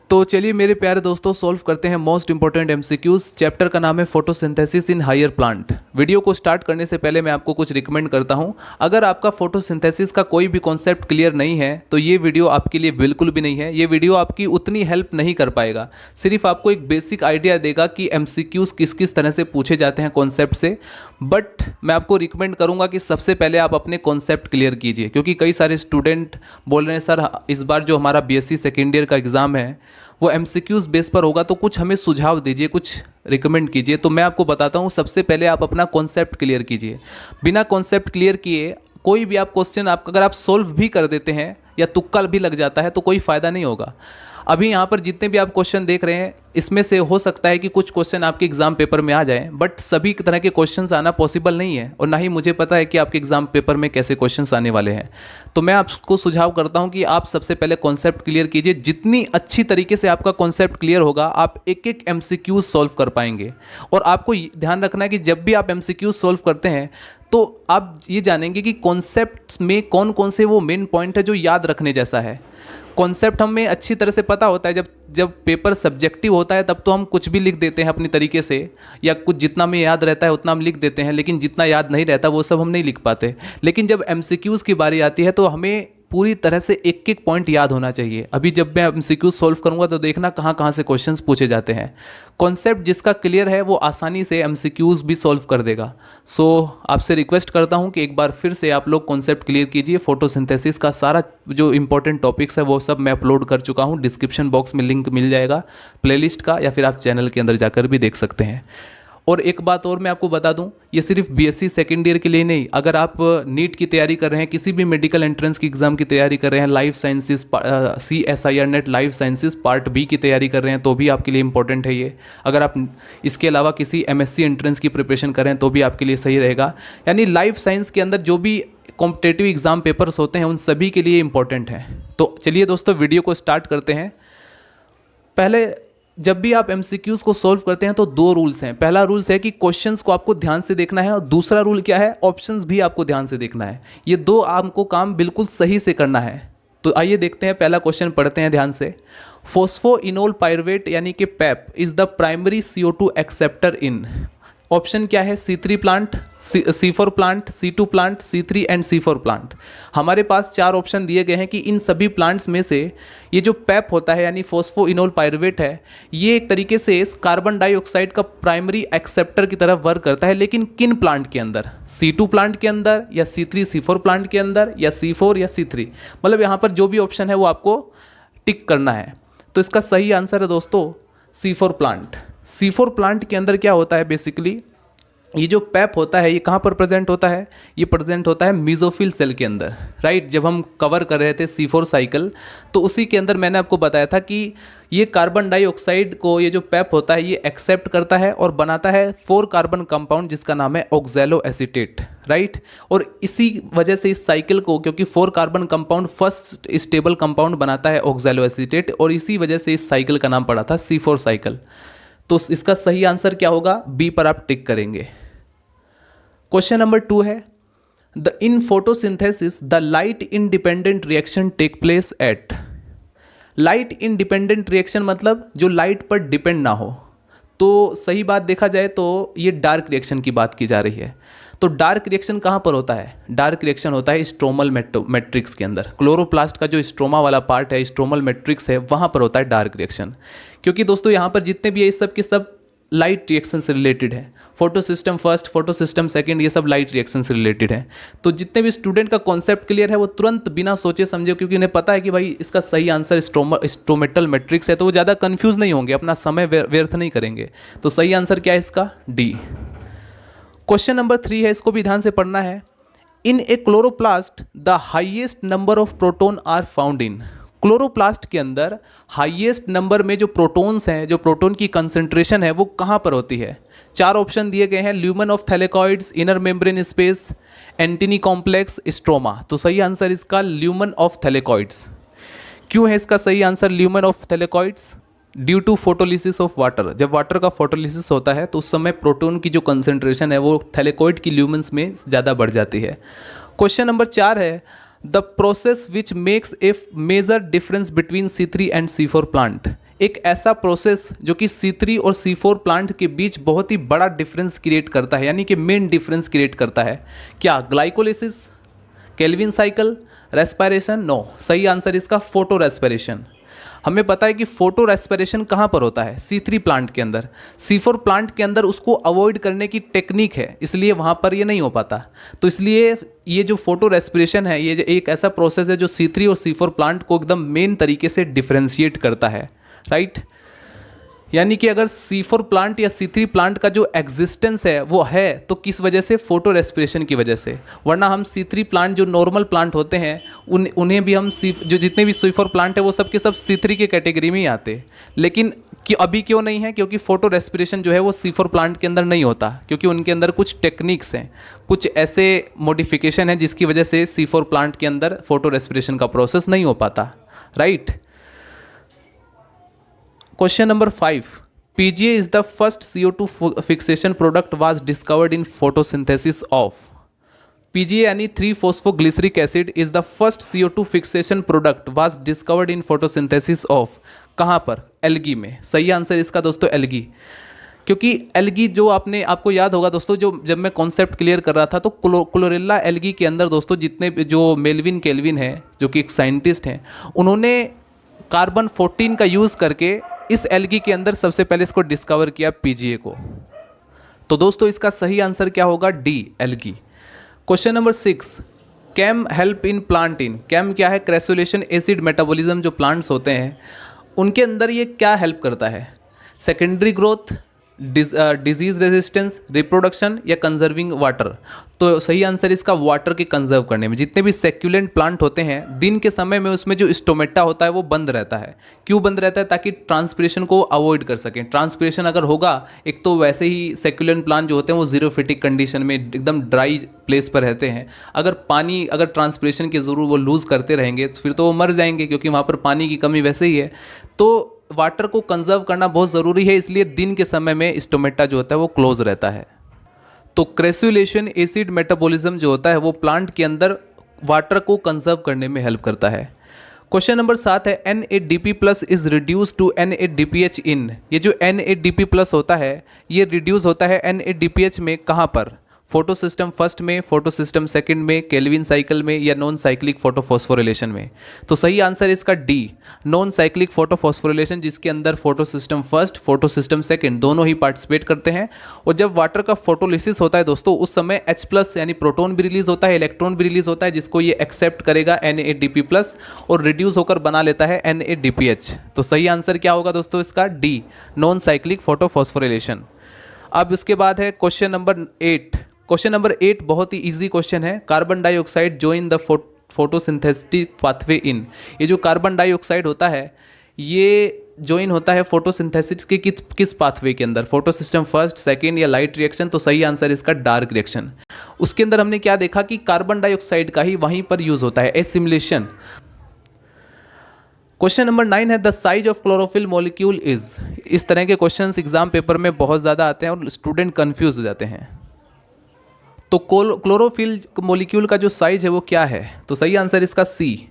तो चलिए मेरे प्यारे दोस्तों, सॉल्व करते हैं मोस्ट इंपॉर्टेंट एमसीक्यूज। चैप्टर का नाम है photosynthesis in higher plant. Video को स्टार्ट करने से पहले मैं आपको कुछ रिकमेंड करता हूं। अगर आपका फोटोसिंथेसिस का कोई भी कॉन्सेप्ट क्लियर नहीं है तो ये वीडियो आपके लिए बिल्कुल भी नहीं है। ये वीडियो आपकी उतनी हेल्प नहीं कर पाएगा, सिर्फ आपको एक बेसिक आइडिया देगा कि एमसीक्यूज किस किस तरह से पूछे जाते हैं कॉन्सेप्ट से। बट मैं आपको रिकमेंड करूँगा कि सबसे पहले आप अपने कॉन्सेप्ट क्लियर कीजिए, क्योंकि कई सारे स्टूडेंट बोल रहे हैं सर इस बार जो हमारा बीएससी सेकेंड ईयर का एग्ज़ाम है वो एमसीक्यूज बेस पर होगा, तो कुछ हमें सुझाव दीजिए, कुछ रिकमेंड कीजिए। तो मैं आपको बताता हूँ, सबसे पहले आप अपना कॉन्सेप्ट क्लियर कीजिए। बिना कॉन्सेप्ट क्लियर किए कोई भी आप क्वेश्चन अगर आप सोल्व भी कर देते हैं या तुक्का भी लग जाता है तो कोई फ़ायदा नहीं होगा। अभी यहाँ पर जितने भी आप क्वेश्चन देख रहे हैं इसमें से हो सकता है कि कुछ क्वेश्चन आपके एग्जाम पेपर में आ जाए, बट सभी तरह के क्वेश्चंस आना पॉसिबल नहीं है, और ना ही मुझे पता है कि आपके एग्जाम पेपर में कैसे क्वेश्चंस आने वाले हैं। तो मैं आपको सुझाव करता हूँ कि आप सबसे पहले कॉन्सेप्ट क्लियर कीजिए। जितनी अच्छी तरीके से आपका कॉन्सेप्ट क्लियर होगा आप एक एक एमसीक्यूज सॉल्व कर पाएंगे। और आपको ध्यान रखना है कि जब भी आप एमसीक्यूज सॉल्व करते हैं तो आप ये जानेंगे कि कॉन्सेप्ट में कौन कौन से वो मेन पॉइंट है जो याद रखने जैसा है। कॉन्सेप्ट हमें अच्छी तरह से पता होता है, जब पेपर सब्जेक्टिव होता है तब तो हम कुछ भी लिख देते हैं अपनी तरीके से, या कुछ जितना हमें याद रहता है उतना हम लिख देते हैं, लेकिन जितना याद नहीं रहता वो सब हम नहीं लिख पाते। लेकिन जब एमसीक्यूज़ की बारी आती है तो हमें पूरी तरह से एक एक पॉइंट याद होना चाहिए। अभी जब मैं एमसीक्यूज सॉल्व करूंगा तो देखना कहाँ कहाँ से क्वेश्चंस पूछे जाते हैं। कॉन्सेप्ट जिसका क्लियर है वो आसानी से एमसीक्यूज भी सॉल्व कर देगा। सो आपसे रिक्वेस्ट करता हूँ कि एक बार फिर से आप लोग कॉन्सेप्ट क्लियर कीजिए। फोटोसिंथेसिस का सारा जो इंपॉर्टेंट टॉपिक्स है वो सब मैं अपलोड कर चुका हूँ। डिस्क्रिप्शन बॉक्स में लिंक मिल जाएगा प्लेलिस्ट का, या फिर आप चैनल के अंदर जाकर भी देख सकते हैं। और एक बात और मैं आपको बता दूं, ये सिर्फ बीएससी सेकेंड ईयर के लिए नहीं, अगर आप नीट की तैयारी कर रहे हैं, किसी भी मेडिकल एंट्रेंस की एग्ज़ाम की तैयारी कर रहे हैं, life sciences CSIR NET life sciences part B की तैयारी कर रहे हैं तो भी आपके लिए इंपॉर्टेंट है ये। अगर आप इसके अलावा किसी MSc एंट्रेंस की प्रिपरेशन कर रहे हैं तो भी आपके लिए सही रहेगा। यानी लाइफ साइंस के अंदर जो भी कॉम्पिटेटिव एग्ज़ाम पेपर्स होते हैं उन सभी के लिए इंपॉर्टेंट है। तो चलिए दोस्तों वीडियो को स्टार्ट करते हैं। पहले जब भी आप एमसीक्यूज को सॉल्व करते हैं तो दो रूल्स हैं। पहला रूल्स है कि क्वेश्चंस को आपको ध्यान से देखना है, और दूसरा रूल क्या है, ऑप्शंस भी आपको ध्यान से देखना है। ये दो आपको काम बिल्कुल सही से करना है। तो आइए देखते हैं, पहला क्वेश्चन पढ़ते हैं ध्यान से। फोस्फोइनोल पायरुवेट यानी कि PEP is the primary CO2 acceptor in. Option क्या है, C3 plant, C4 plant, C2 plant, C3 and C4 plant. हमारे पास चार ऑप्शन दिए गए हैं कि इन सभी प्लांट्स में से ये जो पैप होता है यानी फोस्फोइनोल पायरुवेट है, ये एक तरीके से कार्बन डाइऑक्साइड का प्राइमरी एक्सेप्टर की तरफ वर्क करता है। लेकिन किन प्लांट के अंदर, C2 प्लांट के अंदर, या C3 C4 प्लांट के अंदर, या C4 या C3, मतलब यहाँ पर जो भी ऑप्शन है वो आपको टिक करना है। तो इसका सही आंसर है दोस्तों C4 प्लांट। C4 प्लांट के अंदर क्या होता है, बेसिकली ये जो पैप होता है ये कहाँ पर प्रेजेंट होता है, ये प्रेजेंट होता है मीजोफिल सेल के अंदर, राइट। जब हम कवर कर रहे थे C4 साइकिल तो उसी के अंदर मैंने आपको बताया था कि ये कार्बन डाइऑक्साइड को, ये जो पैप होता है ये एक्सेप्ट करता है और बनाता है 4 कार्बन कंपाउंड जिसका नाम है ऑक्सैलो एसीटेट, राइट। और इसी वजह से इस साइकिल को, क्योंकि 4 carbon compound first stable compound बनाता है ऑक्सैलो एसीटेट, और इसी वजह से इस साइकिल का नाम पड़ा था C4 साइकिल। तो इसका सही आंसर क्या होगा, बी पर आप टिक करेंगे। क्वेश्चन नंबर 2 है, in photosynthesis the light independent reaction take place at. Light independent reaction मतलब जो लाइट पर डिपेंड ना हो। तो सही बात देखा जाए तो ये डार्क रिएक्शन की बात की जा रही है। तो डार्क रिएक्शन कहाँ पर होता है, डार्क रिएक्शन होता है स्ट्रोमल मैट्रिक्स के अंदर। क्लोरोप्लास्ट का जो स्ट्रोमा वाला पार्ट है, स्ट्रोमल मैट्रिक्स है, वहाँ पर होता है डार्क रिएक्शन। क्योंकि दोस्तों यहाँ पर जितने भी है सब के सब लाइट रिएक्शन से रिलेटेड है। Photo system first, photosystem second, ये सब लाइट रिएक्शन से रिलेटेड है। तो जितने भी स्टूडेंट का कॉन्सेप्ट क्लियर है वो तुरंत बिना सोचे समझे, क्योंकि उन्हें पता है कि भाई इसका सही आंसर स्ट्रोमेटल मैट्रिक्स है, तो वो ज़्यादा कंफ्यूज नहीं होंगे, अपना समय व्यर्थ नहीं करेंगे। तो सही आंसर क्या है इसका, डी। क्वेश्चन नंबर 3 है, इसको भी ध्यान से पढ़ना है। In a chloroplast the highest number of proton are found in. Chloroplast के अंदर हाईएस्ट नंबर में जो प्रोटॉन्स हैं, जो प्रोटॉन की कंसंट्रेशन है वो कहाँ पर होती है। चार ऑप्शन दिए गए हैं, lumen of thylakoids, inner membrane space, antenna complex, stroma. तो सही आंसर इसका ल्यूमन ऑफ थैलेकॉइड्स। क्यों है इसका सही answer lumen of thylakoids? Due to photolysis of water. जब वाटर का फोटोलिसिस होता है तो उस समय प्रोटॉन की जो कंसंट्रेशन है वो थैलेकॉइड की ल्यूमन्स में ज़्यादा बढ़ जाती है। क्वेश्चन नंबर 4 है, the process which makes a major difference between C3 and C4 plant. एक ऐसा प्रोसेस जो कि C3 और C4 प्लांट के बीच बहुत ही बड़ा डिफरेंस क्रिएट करता है, यानी कि मेन डिफरेंस क्रिएट करता है। क्या? Glycolysis, Calvin cycle, respiration? No, सही आंसर इसका फोटो रेस्पिरेशन। हमें पता है कि फोटो रेस्पिरेशन कहाँ पर होता है? C3 प्लांट के अंदर। C4 प्लांट के अंदर उसको अवॉइड करने की टेक्निक है, इसलिए वहाँ पर ये नहीं हो पाता। तो इसलिए ये जो फोटो रेस्पिरेशन है, ये एक ऐसा प्रोसेस है जो C3 और C4 प्लांट को एकदम मेन तरीके से डिफ्रेंशिएट करता है, राइट। यानी कि अगर C4 प्लांट या C3 प्लांट का जो एग्जिस्टेंस है वो है तो किस वजह से? फोटो रेस्पिरेशन की वजह से। वरना हम C3 प्लांट जो नॉर्मल प्लांट होते हैं उन्हें भी हम जो जितने भी C4 प्लांट है वो सब के सब C3 के कैटेगरी में ही आते। लेकिन कि अभी क्यों नहीं है? क्योंकि फोटो रेस्पिरेशन जो है वो C4 प्लांट के अंदर नहीं होता, क्योंकि उनके अंदर कुछ टेक्निक्स हैं, कुछ ऐसे मॉडिफिकेशन है जिसकी वजह से C4 प्लांट के अंदर फोटो रेस्पिरेशन का प्रोसेस नहीं हो पाता, right. Question number 5. PGA is the first CO2 fixation product was discovered in photosynthesis of. PGA यानी 3-phosphoglyceric acid is the first CO2 fixation product was discovered in photosynthesis of. कहाँ पर? Algae में। सही answer इसका दोस्तों algae. क्योंकि algae जो आपको याद होगा दोस्तों, जो जब मैं कॉन्सेप्ट क्लियर कर रहा था तो क्लोरेला एल्गी के अंदर दोस्तों जितने जो मेल्विन केल्विन है जो कि एक साइंटिस्ट हैं, उन्होंने कार्बन 14 का यूज़ करके इस एल्गी के अंदर सबसे पहले इसको डिस्कवर किया, पीजीए को। तो दोस्तों इसका सही आंसर क्या होगा? D, algae. Question number 6. CAM help in plant in. CAM क्या है? Crassulacean acid metabolism. जो प्लांट्स होते हैं उनके अंदर ये क्या हेल्प करता है? Secondary growth, disease resistance, reproduction या कंजर्विंग वाटर। तो सही आंसर इसका वाटर के कंजर्व करने में। जितने भी सेक्युलेंट प्लांट होते हैं दिन के समय में उसमें जो स्टोमेटा होता है वो बंद रहता है। क्यों बंद रहता है? ताकि ट्रांसपिरेशन को अवॉइड कर सकें। ट्रांसपिरेशन अगर होगा, एक तो वैसे ही सेक्युलेंट प्लांट जो होते हैं वो जीरोफिटिक कंडीशन में एकदम ड्राई प्लेस पर रहते हैं। अगर ट्रांसपिरेशन के ज़रूर वो लूज़ करते रहेंगे तो फिर तो वो मर जाएंगे, क्योंकि वहाँ पर पानी की कमी वैसे ही है। तो वाटर को कंजर्व करना बहुत ज़रूरी है, इसलिए दिन के समय में स्टोमेटा जो होता है वो क्लोज रहता है। तो क्रेसुलेशन एसिड मेटाबॉलिज्म जो होता है वो प्लांट के अंदर वाटर को कंजर्व करने में हेल्प करता है। क्वेश्चन नंबर 7 है NADP+ is reduce to NADPH इन। ये जो NADP+ होता है ये रिड्यूस होता है NADPH में। कहाँ पर? फोटो सिस्टम फर्स्ट में, फोटो सिस्टम सेकंड में, केल्विन साइकिल में या नॉन साइक्लिक फोटोफॉस्फोरिलेशन में। तो सही आंसर इसका डी, नॉन साइक्लिक फोटोफॉस्फोरिलेशन, जिसके अंदर photo system first, photo system second दोनों ही पार्टिसिपेट करते हैं। और जब वाटर का फोटोलिसिस होता है दोस्तों, उस समय H+ यानी प्रोटॉन भी रिलीज होता है, इलेक्ट्रॉन भी रिलीज होता है, जिसको ये एक्सेप्ट करेगा NADP+ और रिड्यूस होकर बना लेता है NADPH। तो सही आंसर क्या होगा दोस्तों इसका? D, non cyclic photophosphorylation. अब उसके बाद है क्वेश्चन नंबर 8। क्वेश्चन नंबर 8 बहुत ही इजी क्वेश्चन है। Carbon dioxide join the photosynthetic pathway इन। ये जो कार्बन डाइऑक्साइड होता है ये जॉइन होता है फोटोसिंथेसिस के किस पाथवे के अंदर? फोटो सिस्टम फर्स्ट, सेकेंड या लाइट रिएक्शन। तो सही आंसर इसका डार्क रिएक्शन। उसके अंदर हमने क्या देखा कि कार्बन डाइऑक्साइड का ही वहीं पर यूज होता है, एसिमिलेशन। क्वेश्चन नंबर 9 है the size of chlorophyll molecule is. इस तरह के क्वेश्चंस एग्जाम पेपर में बहुत ज़्यादा आते हैं और स्टूडेंट कंफ्यूज हो जाते हैं। तो क्लोरोफिल मॉलिक्यूल का जो साइज है वो क्या है? तो सही आंसर इसका सी।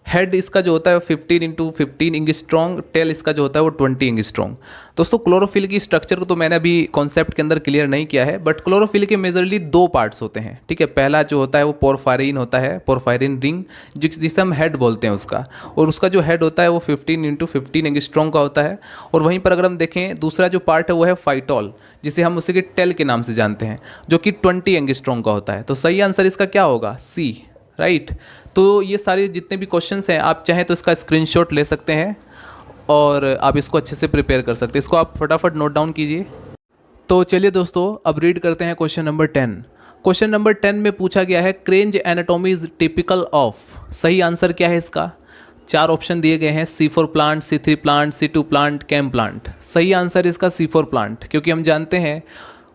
हेड इसका जो होता है 15x15 एंगस्ट्रॉम, टेल इसका जो होता है वो 20 एंगस्ट्रॉम। दोस्तों क्लोरोफिल की स्ट्रक्चर को तो मैंने अभी कॉन्सेप्ट के अंदर क्लियर नहीं किया है, बट क्लोरोफिल के मेजरली 2 पार्ट्स होते हैं, ठीक है। पहला जो होता है वो पोरफायरिन होता है, पोरफायरिन रिंग जिसे हम हेड बोलते हैं उसका, और उसका जो हेड होता है वो 15x15 एंगस्ट्रॉम का होता है। और वहीं पर अगर हम देखें दूसरा जो पार्ट है वो है फाइटोल, जिसे हम उसी के टेल के नाम से जानते हैं, जो कि 20 एंगस्ट्रॉम का होता है। तो सही आंसर इसका क्या होगा? सी, राइट। तो ये सारे जितने भी क्वेश्चंस हैं आप चाहें तो इसका स्क्रीनशॉट ले सकते हैं और आप इसको अच्छे से प्रिपेयर कर सकते हैं। इसको आप फटाफट नोट डाउन कीजिए। तो चलिए दोस्तों अब रीड करते हैं क्वेश्चन नंबर 10। क्वेश्चन नंबर 10 में पूछा गया है Kranz anatomy is typical of. सही आंसर क्या है इसका? 4 ऑप्शन दिए गए हैं, C4 plant, C3 plant, C2 plant, CAM plant. सही आंसर इसका C4 प्लांट, क्योंकि हम जानते हैं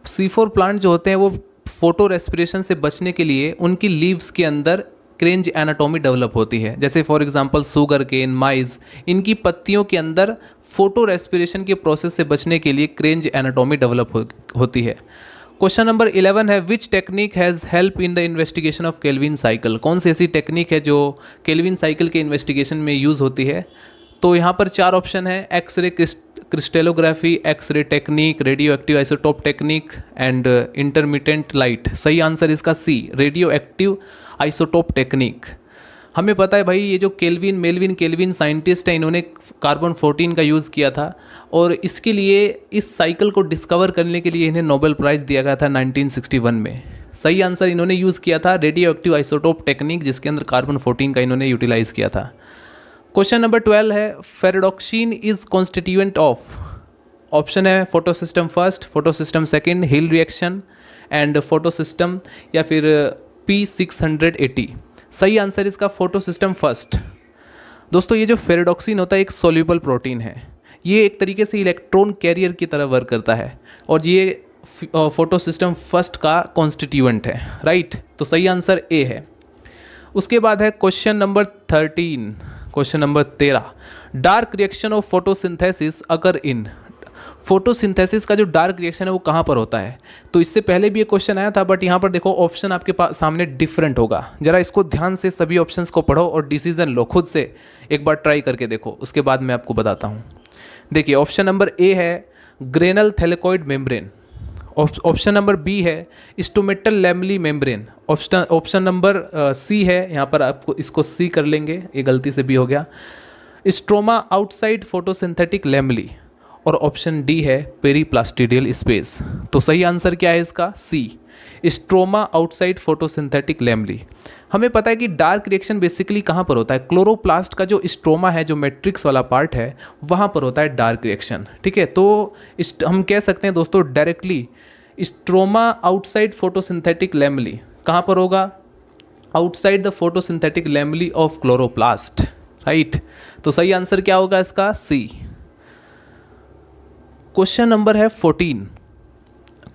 C4 प्लांट जो होते हैं वो फोटो रेस्पिरेशन से बचने के लिए उनकी लीव्स के अंदर क्रेंज एनाटॉमी डेवलप होती है। जैसे for example sugar cane, maize, इनकी पत्तियों के अंदर फोटो रेस्पिरेशन के प्रोसेस से बचने के लिए क्रेंज एनाटॉमी डेवलप होती है। क्वेश्चन नंबर 11 है which technique has help in the investigation of Calvin cycle. कौन सी ऐसी टेक्निक है जो केल्विन साइकिल के इन्वेस्टिगेशन में यूज़ होती है। तो यहाँ पर 4 ऑप्शन है, x-ray crystallography, x-ray technique, radio active isotope technique and intermittent light. सही आंसर इसका C, radio active isotope technique. हमें पता है भाई ये जो मेलविन केल्विन साइंटिस्ट हैं, इन्होंने कार्बन 14 का यूज़ किया था और इसके लिए इस साइकिल को डिस्कवर करने के लिए इन्हें नोबेल प्राइज़ दिया गया था 1961 में। सही आंसर इन्होंने यूज़ किया था रेडियो एक्टिव आइसोटोप टेक्निक, जिसके अंदर कार्बन 14 का इन्होंने यूटिलाइज़ किया था। क्वेश्चन नंबर 12 है ferredoxin is constituent of. Option है photo system first, photosystem second, hill reaction and photo system, या फिर P680। सही आंसर इसका फोटो सिस्टम फर्स्ट। दोस्तों ये जो फेरेडॉक्सिन होता है एक सोल्यूबल प्रोटीन है, ये एक तरीके से इलेक्ट्रॉन कैरियर की तरह वर्क करता है और ये फोटो सिस्टम फर्स्ट का कॉन्स्टिट्यूएंट है, राइट। तो सही आंसर ए है। उसके बाद है question number 13, question number 13, dark reaction of photosynthesis occur in. Photosynthesis का जो डार्क रिएक्शन है वो कहाँ पर होता है। तो इससे पहले भी एक क्वेश्चन आया था, बट यहाँ पर देखो ऑप्शन आपके पास सामने डिफरेंट होगा। जरा इसको ध्यान से सभी ऑप्शंस को पढ़ो और डिसीजन लो, खुद से एक बार ट्राई करके देखो, उसके बाद मैं आपको बताता हूँ। देखिए ऑप्शन नंबर ए है granal thylakoid membrane, option number B है stomatal lamellae membrane, option number C है, यहाँ पर आपको इसको सी कर लेंगे, ये गलती से भी हो गया, स्ट्रोमा आउटसाइड फोटोसिंथेटिक लैमली, और ऑप्शन डी है पेरीप्लास्टिडियल स्पेस। तो सही आंसर क्या है इसका सी, स्ट्रोमा आउटसाइड फोटोसिंथेटिक लैमली। हमें पता है कि डार्क रिएक्शन बेसिकली कहाँ पर होता है, क्लोरोप्लास्ट का जो स्ट्रोमा है, जो मैट्रिक्स वाला पार्ट है, वहाँ पर होता है डार्क रिएक्शन, ठीक है। तो हम कह सकते हैं दोस्तों directly stroma outside photosynthetic lamellae कहाँ पर होगा, outside the photosynthetic lamellae of chloroplast, right. तो सही आंसर क्या होगा इसका सी। क्वेश्चन नंबर है 14,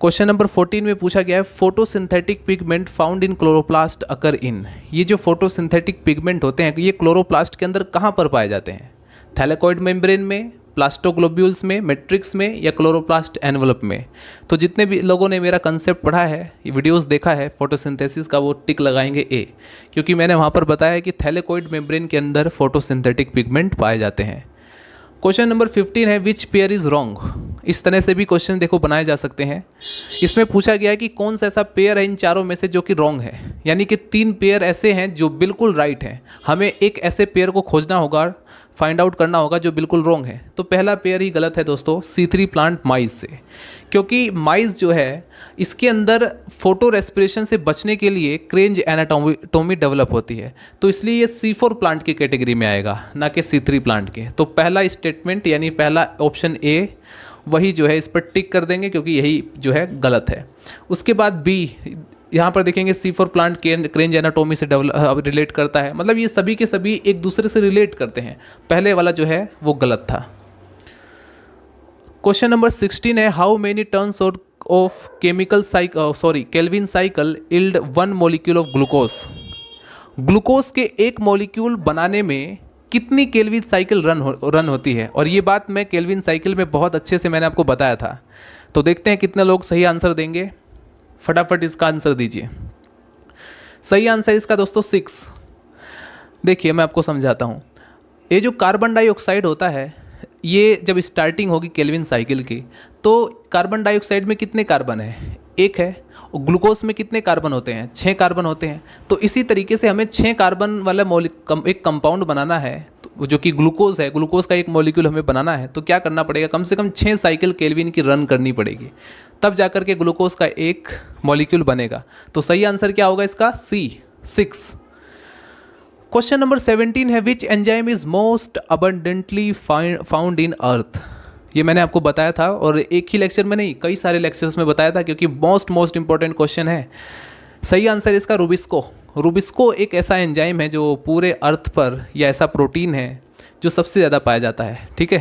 क्वेश्चन नंबर 14 में पूछा गया है photosynthetic pigment found in chloroplast occur in. ये जो फोटोसिंथेटिक पिगमेंट होते हैं ये क्लोरोप्लास्ट के अंदर कहाँ पर पाए जाते हैं, थैलेकॉइड मेम्ब्रेन में, प्लास्टोग्लोब्यूल्स में, मैट्रिक्स में, या क्लोरोप्लास्ट एनवलप में। तो जितने भी लोगों ने मेरा कंसेप्ट पढ़ा है, ये वीडियोस देखा है फोटोसिंथेसिस का, वो टिक लगाएंगे ए, क्योंकि मैंने वहाँ पर बताया है कि थैलेकॉइड मेम्ब्रेन के अंदर फोटोसिंथेटिक पिगमेंट पाए जाते हैं। क्वेश्चन नंबर 15 है विच पेयर इज़ रॉन्ग। इस तरह से भी क्वेश्चन देखो बनाए जा सकते हैं। इसमें पूछा गया है कि कौन सा ऐसा पेयर है इन चारों में से जो कि रॉन्ग है, यानी कि 3 पेयर ऐसे हैं जो बिल्कुल राइट हैं। हमें एक ऐसे पेयर को खोजना होगा, फाइंड आउट करना होगा जो बिल्कुल रॉन्ग है। तो पहला पेयर ही गलत है दोस्तों, C3 प्लांट माइस से, क्योंकि माइस जो है इसके अंदर फोटो रेस्पिरेशन से बचने के लिए क्रेंज एनाटोमी डेवलप होती है, तो इसलिए ये C4 प्लांट की कैटेगरी में आएगा, ना कि C3 प्लांट के। तो पहला स्टेटमेंट यानी पहला ऑप्शन ए वही जो है इस पर टिक कर देंगे, क्योंकि यही जो है गलत है। उसके बाद बी, यहाँ पर देखेंगे C4 प्लांट क्रेंज एनाटोमी से रिलेट करता है, मतलब ये सभी के सभी एक दूसरे से रिलेट करते हैं। पहले वाला जो है वो गलत था। क्वेश्चन नंबर 16 है how many turns of Calvin cycle yield 1 molecule of glucose. Glucose के एक मॉलिक्यूल बनाने में कितनी केल्विन साइकिल रन होती है, और ये बात मैं केल्विन साइकिल में बहुत अच्छे से मैंने आपको बताया था। तो देखते हैं कितने लोग सही आंसर देंगे, फटाफट इसका आंसर दीजिए। सही आंसर इसका दोस्तों 6। देखिए मैं आपको समझाता हूँ। ये जो कार्बन डाइऑक्साइड होता है, ये जब स्टार्टिंग होगी केल्विन साइकिल की, तो कार्बन डाइऑक्साइड में कितने कार्बन है, 1 है, और ग्लूकोज में कितने कार्बन होते हैं, 6 कार्बन होते हैं। तो इसी तरीके से हमें 6 कार्बन वाला एक कंपाउंड बनाना है, तो जो कि ग्लूकोज है, ग्लूकोज का एक मॉलिक्यूल हमें बनाना है। तो क्या करना पड़ेगा, कम से कम 6 साइकिल केल्विन की रन करनी पड़ेगी, तब जाकर के ग्लूकोज का एक मॉलिक्यूल बनेगा। तो सही आंसर क्या होगा इसका सी, 6। क्वेश्चन नंबर 17 है which enzyme is most abundantly found in earth. ये मैंने आपको बताया था, और एक ही लेक्चर में नहीं, कई सारे लेक्चर्स में बताया था, क्योंकि मोस्ट इंपॉर्टेंट क्वेश्चन है। सही आंसर इसका रुबिस्को। रुबिस्को एक ऐसा एंजाइम है जो पूरे अर्थ पर, या ऐसा प्रोटीन है जो सबसे ज़्यादा पाया जाता है, ठीक है।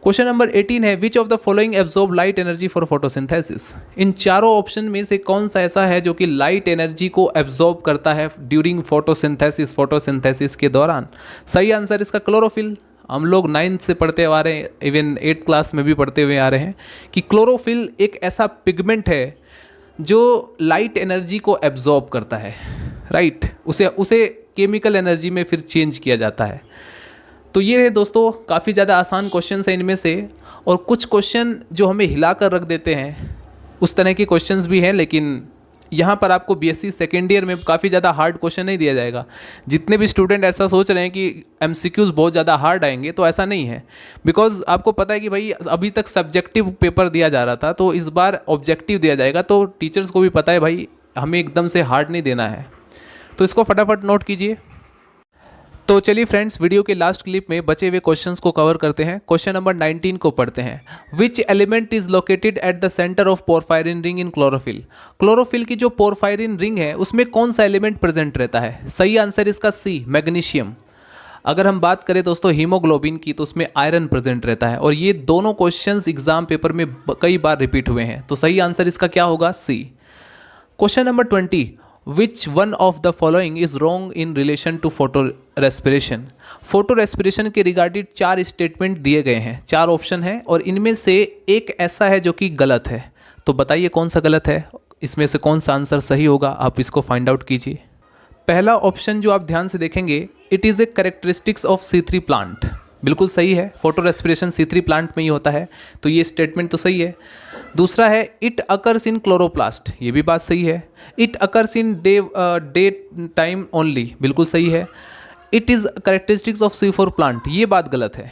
क्वेश्चन नंबर 18 है which of the following absorb light energy for photosynthesis. इन चारों ऑप्शन में से कौन सा ऐसा है जो कि लाइट एनर्जी को एब्जॉर्ब करता है ड्यूरिंग फोटोसिंथेसिस के दौरान। सही आंसर इसका क्लोरोफिल। हम लोग 9th से पढ़ते आ रहे हैं, इवन 8th क्लास में भी पढ़ते हुए आ रहे हैं कि क्लोरोफिल एक ऐसा पिगमेंट है जो लाइट एनर्जी को एब्जॉर्ब करता है, राइट, उसे केमिकल एनर्जी में फिर चेंज किया जाता है। तो ये है दोस्तों, काफ़ी ज़्यादा आसान क्वेश्चन है इनमें से, और कुछ क्वेश्चन जो हमें हिला कर रख देते हैं उस तरह के क्वेश्चंस भी हैं, लेकिन यहाँ पर आपको बीएससी सेकेंड ईयर में काफ़ी ज़्यादा हार्ड क्वेश्चन नहीं दिया जाएगा। जितने भी स्टूडेंट ऐसा सोच रहे हैं कि एमसीक्यूज़ बहुत ज़्यादा हार्ड आएंगे, तो ऐसा नहीं है, बिकॉज आपको पता है कि भाई अभी तक सब्जेक्टिव पेपर दिया जा रहा था, तो इस बार ऑब्जेक्टिव दिया जाएगा, तो टीचर्स को भी पता है भाई हमें एकदम से हार्ड नहीं देना है। तो इसको फटाफट नोट कीजिए। तो चलिए फ्रेंड्स, वीडियो के लास्ट क्लिप में बचे हुए क्वेश्चंस को कवर करते हैं। क्वेश्चन नंबर 19 को पढ़ते हैं। Which element is located at the centre of porphyrin ring in chlorophyll. Chlorophyll की जो पोरफायरिन रिंग है उसमें कौन सा एलिमेंट प्रेजेंट रहता है? सही आंसर इसका सी, मैग्नीशियम। अगर हम बात करें दोस्तों हीमोग्लोबिन की, तो उसमें आयरन प्रेजेंट रहता है, और ये दोनों क्वेश्चंस एग्जाम पेपर में कई बार रिपीट हुए हैं, तो सही आंसर इसका क्या होगा? C. Question number 20, which one of the following is wrong in relation to photorespiration. Photorespiration के रिगार्डिंग 4 स्टेटमेंट दिए गए हैं, 4 ऑप्शन हैं, और इनमें से एक ऐसा है जो कि गलत है। तो बताइए कौन सा गलत है, इसमें से कौन सा आंसर सही होगा, आप इसको फाइंड आउट कीजिए। पहला ऑप्शन जो आप ध्यान से देखेंगे, it is a characteristics of C3 plant, बिल्कुल सही है। फोटो रेस्पिरेशन C3 प्लांट में ही होता है, तो ये स्टेटमेंट तो सही है। दूसरा है इट अकर्स इन क्लोरोप्लास्ट, ये भी बात सही है। It occurs in day time only, बिल्कुल सही है। It is characteristics of C4 plant, ये बात गलत है,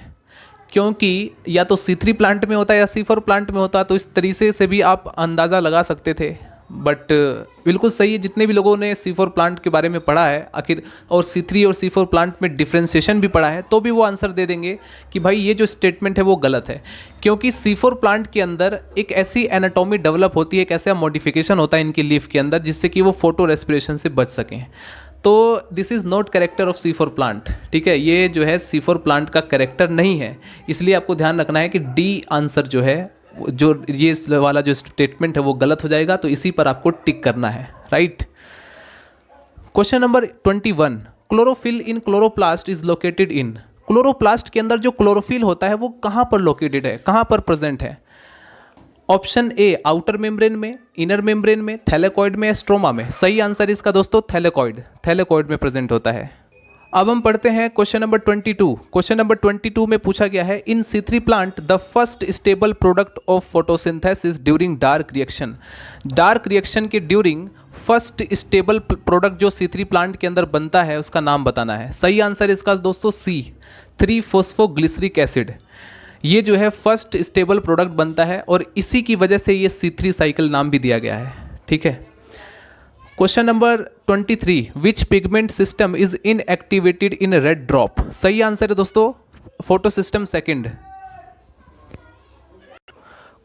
क्योंकि या तो C3 प्लांट में होता है या C4 प्लांट में होता, तो इस तरीके से भी आप अंदाज़ा लगा सकते थे, बट बिल्कुल सही है। जितने भी लोगों ने C4 प्लांट के बारे में पढ़ा है आखिर, और C3 और C4 प्लांट में डिफ्रेंशिएशन भी पढ़ा है, तो भी वो आंसर दे देंगे कि भाई ये जो स्टेटमेंट है वो गलत है, क्योंकि C4 प्लांट के अंदर एक ऐसी एनाटॉमी डेवलप होती है, एक ऐसा मॉडिफिकेशन होता है इनकी लीफ के अंदर, जिससे कि वो फोटो रेस्पिरेशन से बच सकें। तो this is not character of C4 plant, ठीक है, ये जो है C4 प्लांट का कैरेक्टर नहीं है। इसलिए आपको ध्यान रखना है कि डी आंसर जो है, जो ये वाला जो स्टेटमेंट है वो गलत हो जाएगा, तो इसी पर आपको टिक करना है, right. Question number 21, chlorophyll in chloroplast is located in. Chloroplast के अंदर जो क्लोरोफिल होता है वो कहाँ पर लोकेटेड है, कहाँ पर प्रेजेंट है? ऑप्शन ए आउटर मेम्ब्रेन में, इनर मेम्ब्रेन में, थैलेकॉइड में या स्ट्रोमा में। सही आंसर इसका दोस्तों थैलेकॉइड में प्रेजेंट होता है। अब हम पढ़ते हैं क्वेश्चन नंबर 22। क्वेश्चन नंबर 22 में पूछा गया है, इन C3 plant the first stable product of photosynthesis during dark reaction. Dark reaction के ड्यूरिंग फर्स्ट स्टेबल प्रोडक्ट जो C3 प्लांट के अंदर बनता है उसका नाम बताना है। सही आंसर इसका दोस्तों सी, 3-फॉस्फोग्लिसरिक एसिड। ये जो है फर्स्ट स्टेबल प्रोडक्ट बनता है, और इसी की वजह से ये C3 साइकिल नाम भी दिया गया है, ठीक है। Question number 23, which pigment system is inactivated in red drop. सही आंसर है दोस्तों photo system second.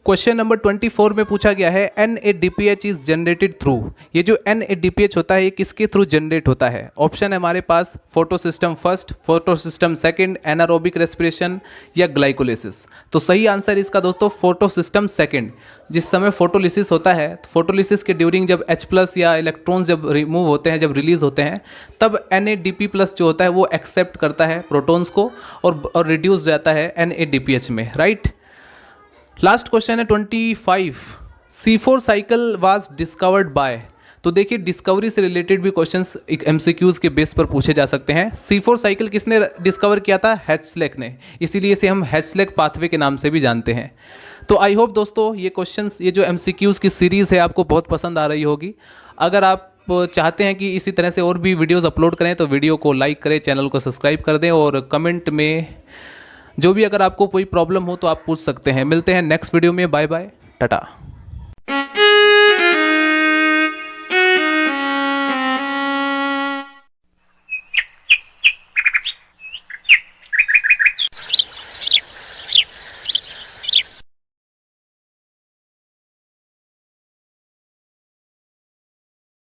Question number 24 में पूछा गया है, NADPH इज जनरेटेड थ्रू। ये जो NADPH होता है ये किसके थ्रू जनरेट होता है? ऑप्शन है हमारे पास photosystem first, photosystem second, anaerobic respiration या ग्लाइकोलिसिस। तो सही आंसर इसका दोस्तों फोटो सिस्टम सेकेंड। जिस समय फोटोलिसिस होता है, तो फोटोलिसिस के ड्यूरिंग जब H+ या इलेक्ट्रॉन्स जब रिमूव होते हैं, जब रिलीज होते हैं, तब NADP+ जो होता है वो एक्सेप्ट करता है प्रोटॉन्स को और रिड्यूस जाता है NADPH में, राइट। लास्ट क्वेश्चन है 25, C4 cycle was discovered by. तो देखिए डिस्कवरी से रिलेटेड भी क्वेश्चंस MCQs के बेस पर पूछे जा सकते हैं। C4 साइकिल किसने डिस्कवर किया था? हैचस्लेक ने, इसीलिए इसे हम हैचस्लेक पाथवे के नाम से भी जानते हैं। तो आई होप दोस्तों ये क्वेश्चंस, ये जो MCQs की सीरीज़ है आपको बहुत पसंद आ रही होगी। अगर आप चाहते हैं कि इसी तरह से और भी वीडियोज़ अपलोड करें तो वीडियो को लाइक करें, चैनल को सब्सक्राइब कर दें, और कमेंट में जो भी अगर आपको कोई प्रॉब्लम हो तो आप पूछ सकते हैं। मिलते हैं नेक्स्ट वीडियो में, बाय बाय, टाटा।